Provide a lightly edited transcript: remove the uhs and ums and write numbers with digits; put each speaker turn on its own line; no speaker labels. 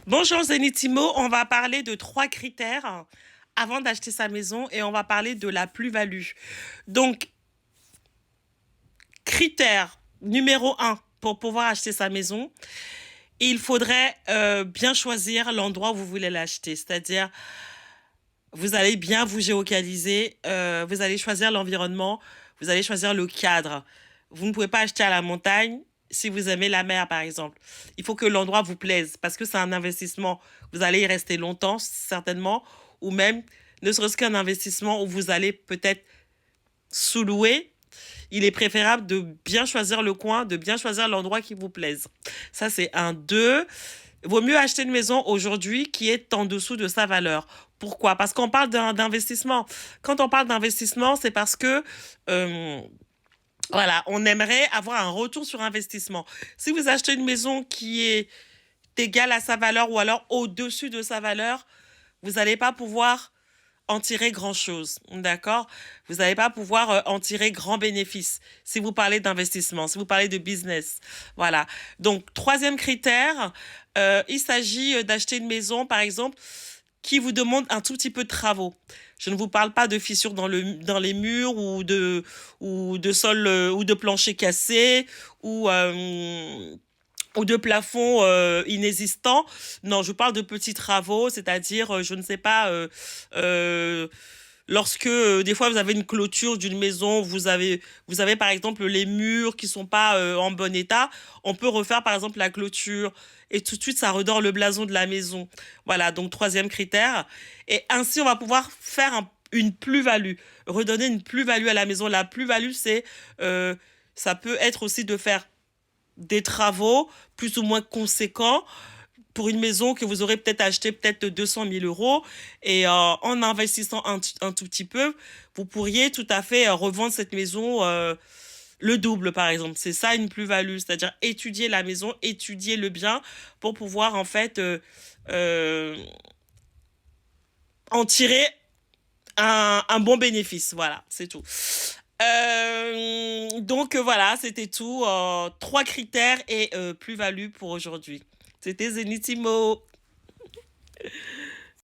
Bonjour Zenitimo, on va parler de 3 critères avant d'acheter sa maison et on va parler de la plus-value. Donc, critère numéro 1 pour pouvoir acheter sa maison, il faudrait bien choisir l'endroit où vous voulez l'acheter. C'est-à-dire, vous allez bien vous géolocaliser, vous allez choisir l'environnement, vous allez choisir le cadre. Vous ne pouvez pas acheter à la montagne si vous aimez la mer, par exemple. Il faut que l'endroit vous plaise parce que c'est un investissement. Vous allez y rester longtemps, certainement, ou même ne serait-ce qu'un investissement où vous allez peut-être sous-louer. Il est préférable de bien choisir le coin, de bien choisir l'endroit qui vous plaise. Ça, c'est un. Deux, vaut mieux acheter une maison aujourd'hui qui est en dessous de sa valeur. Pourquoi? Parce qu'on parle d'investissement. Quand on parle d'investissement, c'est parce que euh, voilà, on aimerait avoir un retour sur investissement. Si vous achetez une maison qui est égale à sa valeur ou alors au-dessus de sa valeur, vous n'allez pas pouvoir en tirer grand-chose, d'accord? Vous n'allez pas pouvoir en tirer grand bénéfice si vous parlez d'investissement, si vous parlez de business. Voilà. Donc, troisième critère, il s'agit d'acheter une maison, par exemple, qui vous demande un tout petit peu de travaux. Je ne vous parle pas de fissures dans les murs ou de sol ou de plancher cassé ou de plafond inexistant. Non, je parle de petits travaux, c'est-à-dire, je ne sais pas, euh, lorsque des fois vous avez une clôture d'une maison, vous avez par exemple les murs qui sont pas en bon état, on peut refaire par exemple la clôture et tout de suite ça redore le blason de la maison. Voilà, donc troisième critère. Et ainsi on va pouvoir faire une plus-value, redonner une plus-value à la maison. La plus-value, euh, ça peut être aussi de faire des travaux plus ou moins conséquents pour une maison que vous aurez peut-être acheté peut-être 200 000 euros et en investissant un tout petit peu, vous pourriez tout à fait revendre cette maison le double par exemple. C'est ça une plus-value, c'est-à-dire étudier la maison, étudier le bien pour pouvoir en fait euh, en tirer un bon bénéfice. Voilà, c'est tout. Donc voilà, c'était tout. 3 critères et plus-value pour aujourd'hui. C'était Zenitimo.